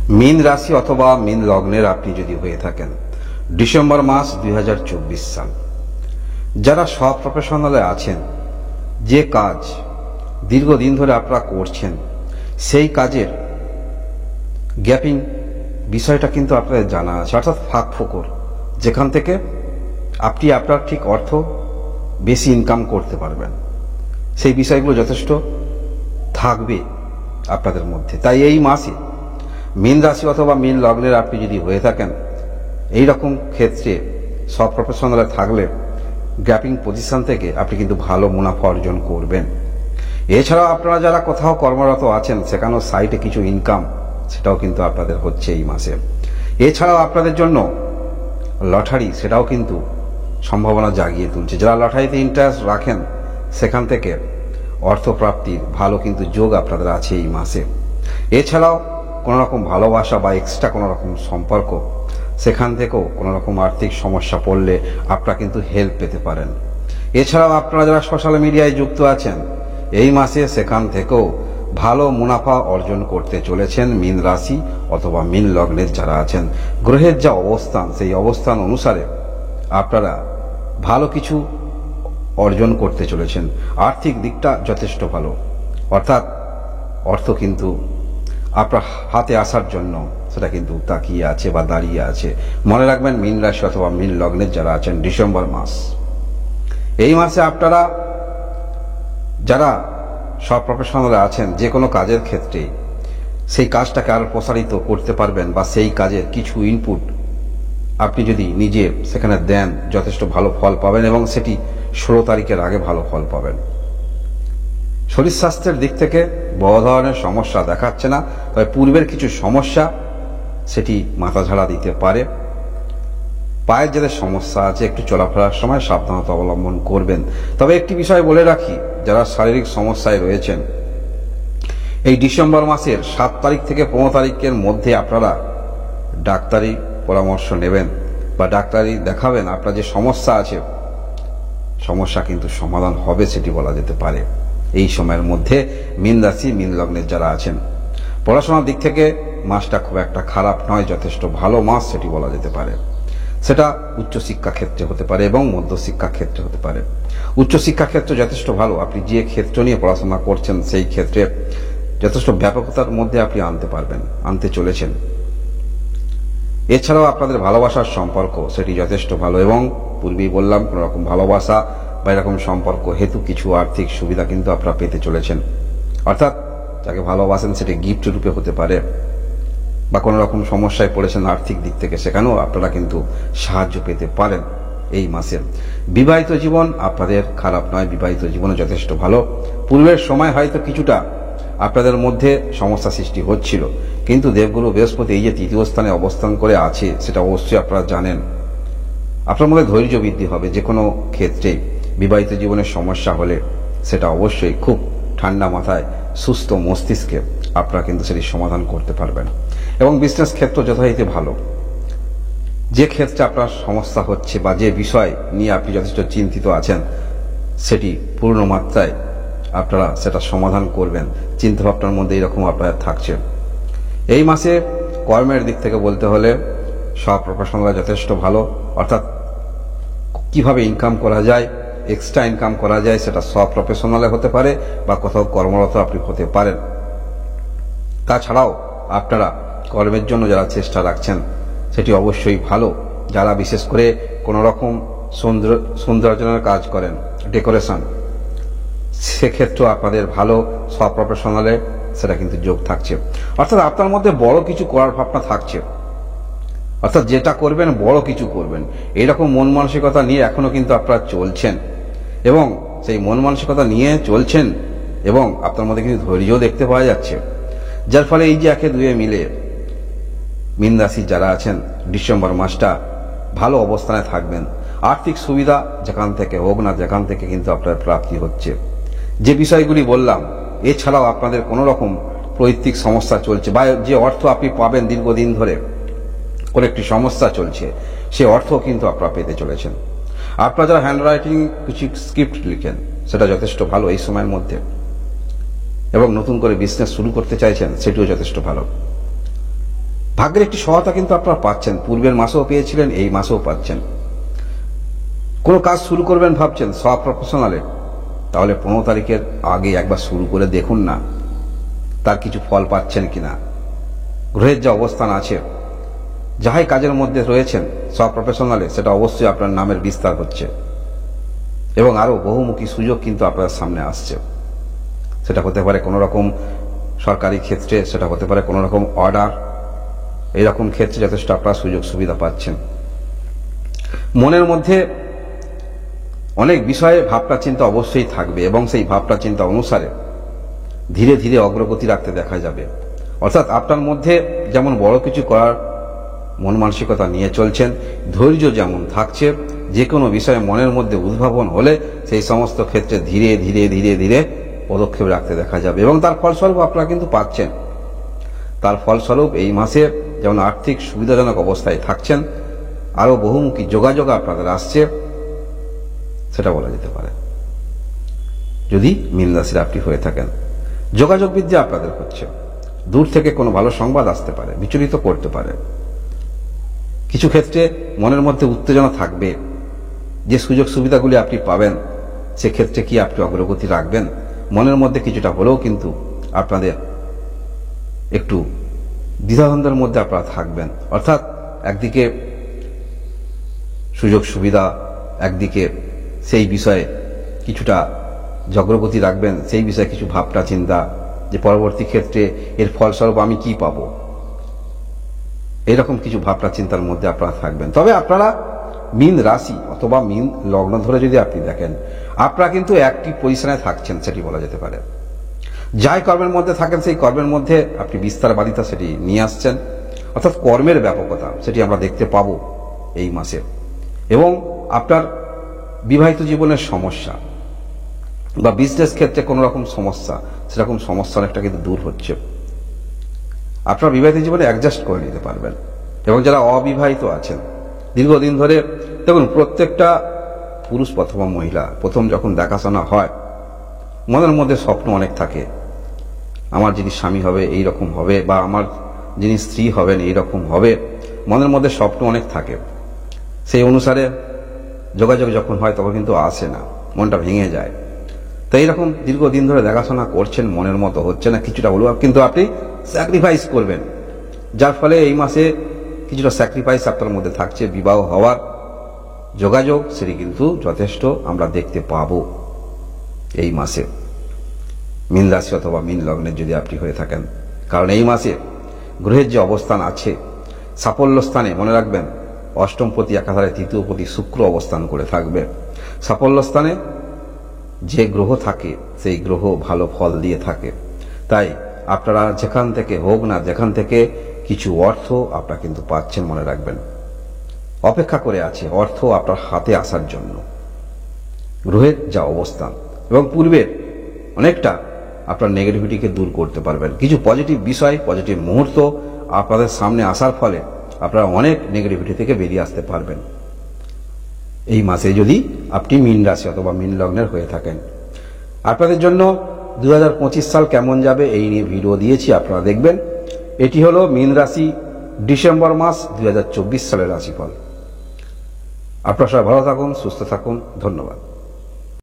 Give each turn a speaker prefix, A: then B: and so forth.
A: মীন রাশি অথবা মীন লগ্নের আপনি যদি হয়ে থাকেন, ডিসেম্বর মাস 2024 সাল, যারা সব প্রফেশনালে আছেন, যে কাজ দীর্ঘদিন ধরে আপনারা করছেন, সেই কাজের গ্যাপিং বিষয়টা কিন্তু আপনাদের জানা আছে, অর্থাৎ ফাঁক ফোকর, যেখান থেকে আপনি আপনার ঠিক অর্থ বেশি ইনকাম করতে পারবেন, সেই বিষয়গুলো যথেষ্ট থাকবে আপনাদের মধ্যে। তাই এই মাসে মীন রাশি অথবা মীন লগ্নের আপনি যদি হয়ে থাকেন, এই রকম ক্ষেত্রে সব প্রফেশনালে থাকলে গ্যাপিং পজিশন থেকে আপনি কিন্তু ভালো মুনাফা অর্জন করবেন। এছাড়াও আপনারা যারা কোথাও কর্মরত আছেন, সেখানেও সাইটে কিছু ইনকাম, সেটাও কিন্তু আপনাদের হচ্ছে এই মাসে। এছাড়াও আপনাদের জন্য লটারি, সেটাও কিন্তু সম্ভাবনা জাগিয়ে তুলছে। যারা লটারিতে ইন্টারেস্ট রাখেন, সেখান থেকে অর্থপ্রাপ্তির ভালো কিন্তু যোগ আপনাদের আছে এই মাসে। এছাড়াও কোনো রকম ভালোবাসা বা এক্সট্রা কোনো রকম সম্পর্ক, সেখান থেকেও কোনো রকম আর্থিক সমস্যা পড়লে আপনারা কিন্তু হেল্প পেতে পারেন। এছাড়াও আপনারা যারা সোশ্যাল মিডিয়ায় যুক্ত আছেন, এই মাসে সেখান থেকেও ভালো মুনাফা অর্জন করতে চলেছেন মীন রাশি অথবা মীন লগ্নের যারা আছেন। গ্রহের যা অবস্থান, সেই অবস্থান অনুসারে আপনারা ভালো কিছু অর্জন করতে চলেছেন। আর্থিক দিকটা যথেষ্ট ভালো, অর্থাৎ অর্থ কিন্তু আপনার হাতে আসার জন্য সেটা কিন্তু তাকিয়ে আছে বা দাঁড়িয়ে আছে। মনে রাখবেন, মীন রাশি অথবা মীন লগ্নের যারা আছেন, ডিসেম্বর মাস, এই মাসে আপনারা যারা সব প্রফেশনালে আছেন, যে কোনো কাজের ক্ষেত্রে সেই কাজটাকে আরো প্রসারিত করতে পারবেন, বা সেই কাজের কিছু ইনপুট আপনি যদি নিজে সেখানে দেন, যথেষ্ট ভালো ফল পাবেন, এবং সেটি 16 তারিখের আগে ভালো ফল পাবেন। শরীর স্বাস্থ্যের দিক থেকে বড় ধরনের সমস্যা দেখাচ্ছে না, তবে পূর্বের কিছু সমস্যা সেটি মাথাঝাড়া দিতে পারে। পায়ের যাদের সমস্যা আছে, একটু চলাফেরার সময় সাবধানতা অবলম্বন করবেন। তবে একটি বিষয় বলে রাখি, যারা শারীরিক সমস্যায় রয়েছেন, এই ডিসেম্বর মাসের 7 তারিখ থেকে 15 তারিখের মধ্যে আপনারা ডাক্তারি পরামর্শ নেবেন বা ডাক্তারি দেখাবেন। আপনার যে সমস্যা আছে, সমস্যা কিন্তু সমাধান হবে, সেটি বলা যেতে পারে এই সময়ের মধ্যে। মীন রাশি মীন লগ্নের যারা আছেন, পড়াশোনার দিক থেকে মাসটা খুব একটা খারাপ নয়, যথেষ্ট ভালো মাস সেটি বলা যেতে পারে। সেটা উচ্চশিক্ষা ক্ষেত্রে হতে পারে এবং মধ্যশিক্ষা ক্ষেত্রে হতে পারে। উচ্চশিক্ষা ক্ষেত্রে যথেষ্ট ভালো, আপনি যে ক্ষেত্র নিয়ে পড়াশোনা করছেন সেই ক্ষেত্রে যথেষ্ট ব্যাপকতার মধ্যে আপনি আনতে চলেছেন। এছাড়াও আপনাদের ভালোবাসার সম্পর্ক, সেটি যথেষ্ট ভালো, এবং পূর্বেই বললাম, কোনো রকম ভালোবাসা বা এরকম সম্পর্ক হেতু কিছু আর্থিক সুবিধা কিন্তু আপনারা পেতে চলেছেন। অর্থাৎ যাকে ভালোবাসেন সেটি গিফট রূপে হতে পারে, বা কোনো রকম সমস্যায় পড়েছেন আর্থিক দিক থেকে, সেখানেও আপনারা কিন্তু সাহায্য পেতে পারেন এই মাসে। বিবাহিত জীবন আপনাদের খারাপ নয়, বিবাহিত জীবনে যথেষ্ট ভালো। পূর্বের সময় হয়তো কিছুটা আপনাদের মধ্যে সমস্যা সৃষ্টি হচ্ছিল, কিন্তু দেবগুরু বৃহস্পতি এই যে তৃতীয় স্থানে অবস্থান করে আছে, সেটা অবশ্যই আপনারা জানেন। আপনার মধ্যে ধৈর্য বৃদ্ধি হবে। যে কোনো ক্ষেত্রে বিবাহিত জীবনের সমস্যা হলে সেটা অবশ্যই খুব ঠান্ডা মাথায়, সুস্থ মস্তিষ্কে আপনারা কিন্তু সেটি সমাধান করতে পারবেন। এবং বিজনেস ক্ষেত্র যথারীতি ভালো। যে ক্ষেত্রে আপনার সমস্যা হচ্ছে বা যে বিষয় নিয়ে আপনি যথেষ্ট চিন্তিত আছেন, সেটি পূর্ণ মাত্রায় আপনারা সেটা সমাধান করবেন, চিন্তাভাবনার মধ্যে এরকম আপনার থাকছে। এই মাসে কর্মের দিক থেকে বলতে হলে সব প্রফেশনালরা যথেষ্ট ভালো, অর্থাৎ কিভাবে ইনকাম করা যায়, এক্সট্রা ইনকাম করা যায়, সেটা সব প্রফেশনালে হতে পারে বা কোথাও কর্মরত আপনি হতে পারেন। তাছাড়াও আপনারা কর্মের জন্য যারা চেষ্টা রাখছেন, সেটি অবশ্যই ভালো। যারা বিশেষ করে কোনো রকম সৌন্দর্যের কাজ করেন, ডেকোরেশন, সেক্ষেত্রেও আপনাদের ভালো, সব প্রফেশনালে সেটা কিন্তু যোগ থাকছে। অর্থাৎ আপনার মধ্যে বড় কিছু করার ভাবনা থাকছে, অর্থাৎ যেটা করবেন বড় কিছু করবেন, এইরকম মন মানসিকতা নিয়ে এখনো কিন্তু আপনারা চলছেন, এবং সেই মন মানসিকতা নিয়ে চলছেন, এবং আপনার মধ্যে কিন্তু ধৈর্যও দেখতে পাওয়া যাচ্ছে। যার ফলে এই যে একে দুয়ে মিলে মীন রাশি যারা আছেন, ডিসেম্বর মাসটা ভালো অবস্থানে থাকবেন। আর্থিক সুবিধা যেখান থেকে হোক না, যেখান থেকে কিন্তু আপনার প্রাপ্তি হচ্ছে। যে বিষয়গুলি বললাম, এছাড়াও আপনাদের কোনো রকম পৈতৃক সমস্যা চলছে, বা যে অর্থ আপনি পাবেন দীর্ঘদিন ধরে কোনো একটি সমস্যা চলছে, সে অর্থ কিন্তু আপনারা পেতে চলেছেন। আপনারা যারা হ্যান্ড রাইটিং কিছু স্ক্রিপ্ট লিখেন, সেটা যথেষ্ট ভালো এই সময়ের মধ্যে, এবং নতুন করে বিজনেস শুরু করতে চাইছেন, সেটিও যথেষ্ট ভালো। ভাগ্যের একটি সহায়তা কিন্তু আপনারা পাচ্ছেন, পূর্বের মাসেও পেয়েছিলেন, এই মাসেও পাচ্ছেন। কোনো কাজ শুরু করবেন ভাবছেন সব প্রফেশনালে, তাহলে 15 তারিখের আগে একবার শুরু করে দেখুন না তার কিছু ফল পাচ্ছেন কিনা। গ্রহের যে অবস্থান আছে, যাহাই কাজের মধ্যে রয়েছেন সব প্রফেশনালে, সেটা অবশ্যই আপনার নামের বিস্তার হচ্ছে এবং আরো বহুমুখী সুযোগ কিন্তু আপনার সামনে আসছে। সেটা হতে পারে কোনো রকম সরকারি ক্ষেত্রে, সেটা হতে পারে কোনো রকম অর্ডার, এইরকম ক্ষেত্রে যথেষ্ট আপনারা সুযোগ সুবিধা পাচ্ছেন। মনের মধ্যে অনেক বিষয়ে ভাবনা চিন্তা অবশ্যই থাকবে এবং সেই ভাবনা চিন্তা অনুসারে ধীরে ধীরে অগ্রগতি রাখতে দেখা যাবে। অর্থাৎ আপনার মধ্যে যেমন বড় কিছু করার মন মানসিকতা নিয়ে চলছেন, ধৈর্য যেমন থাকছে, যে কোনো বিষয়ে মনের মধ্যে উদ্ভাবন হলে সেই সমস্ত ক্ষেত্রে ধীরে ধীরে ধীরে ধীরে পদক্ষেপ রাখতে দেখা যাবে এবং তার ফলস্বরূপ আপনারা কিন্তু পাচ্ছেন। তার ফলস্বরূপ এই মাসে যেমন আর্থিক সুবিধাজনক অবস্থায় থাকছেন, আরো বহুমুখী যোগাযোগ আপনাদের আসছে, সেটা বলা যেতে পারে। যদি মীন রাশির আপনি হয়ে থাকেন, যোগাযোগ বৃদ্ধি আপনাদের হচ্ছে, দূর থেকে কোনো ভালো সংবাদ আসতে পারে, বিচলিত করতে পারে। কিছু ক্ষেত্রে মনের মধ্যে উত্তেজনা থাকবে, যে সুযোগ সুবিধাগুলি আপনি পাবেন সেক্ষেত্রে কি আপনি অগ্রগতি রাখবেন, মনের মধ্যে কিছুটা হলেও কিন্তু আপনাদের একটু দ্বিধাদ্বন্দ্বের মধ্যে আপনারা থাকবেন। অর্থাৎ একদিকে সুযোগ সুবিধা, একদিকে সেই বিষয়ে কিছুটা অগ্রগতি রাখবেন, সেই বিষয়ে কিছু ভাবনা চিন্তা, যে পরবর্তী ক্ষেত্রে এর ফলস্বরূপ আমি কি পাবো, এরকম কিছু ভাবনা চিন্তার মধ্যে আপনারা থাকবেন। তবে আপনারা মীন রাশি অথবা মীন লগ্ন ধরে যদি আপনি দেখেন, আপনারা কিন্তু একটি পজিশনে থাকছেন, সেটি বলা যেতে পারে। যাই কর্মের মধ্যে থাকেন সেই কর্মের মধ্যে আপনি বিস্তারবাদিতা সেটি নিয়ে আসছেন, অর্থাৎ কর্মের ব্যাপকতা সেটি আমরা দেখতে পাবো এই মাসে। এবং আপনার বিবাহিত জীবনের সমস্যা বা বিজনেস ক্ষেত্রে কোনো রকম সমস্যা, সেরকম সমস্যা অনেকটা কিন্তু দূর হচ্ছে। আপনার বিবাহিত জীবনে অ্যাডজাস্ট করে নিতে পারবেন। এবং যারা অবিবাহিত আছেন দীর্ঘদিন ধরে, দেখুন প্রত্যেকটা পুরুষ অথবা মহিলা প্রথম যখন দেখাশোনা হয়, মনের মধ্যে স্বপ্ন অনেক থাকে, আমার যিনি স্বামী হবে এই রকম হবে, বা আমার যিনি স্ত্রী হবেন এই রকম হবে, মনের মধ্যে স্বপ্ন অনেক থাকে। সেই অনুসারে যোগাযোগ যখন হয় তখন কিন্তু আসে না, মনটা ভেঙে যায়। তো এইরকম দীর্ঘদিন ধরে দেখাশোনা করছেন, মনের মতো হচ্ছে না, কিছুটা হলেও কিন্তু আপনি স্যাক্রিফাইস করবেন, যার ফলে এই মাসে কিছুটা স্যাক্রিফাইস আপনার মধ্যে থাকছে। বিবাহ হওয়ার যোগাযোগ সেটি কিন্তু যথেষ্ট আমরা দেখতে পাবো এই মাসে, মীন রাশি অথবা মীন লগ্নের যদি আপনি হয়ে থাকেন। কারণ এই মাসে গ্রহের যে অবস্থান আছে, সাফল্য স্থানে মনে রাখবেন অষ্টমপতি একাধারে তৃতীয়পতি শুক্র অবস্থান করে থাকবে। সাফল্য স্থানে যে গ্রহ থাকে সেই গ্রহ ভালো ফল দিয়ে থাকে। তাই আপনারা যেখান থেকে হোক না, যেখান থেকে কিছু অর্থ আপনারা কিন্তু পাচ্ছেন, মনে রাখবেন অপেক্ষা করে আছে অর্থ আপনার হাতে আসার জন্য। গ্রহের যা অবস্থান এবং পূর্বের অনেকটা আপনার নেগেটিভিটিকে দূর করতে পারবেন। কিছু পজিটিভ বিষয়, পজিটিভ মুহূর্ত আপনাদের সামনে আসার ফলে আপনারা অনেক নেগেটিভিটি থেকে বেরিয়ে আসতে পারবেন এই মাসে, যদি আপনি মীন রাশি অথবা মীন লগ্নের হয়ে থাকেন। আপনাদের জন্য 2025 সাল কেমন যাবে এই নিয়ে ভিডিও দিয়েছি, আপনারা দেখবেন। এটি হলো মীন রাশি ডিসেম্বর মাস 2024 সালের রাশিফল। আপনারা সবাই ভালো থাকুন, সুস্থ থাকুন, ধন্যবাদ।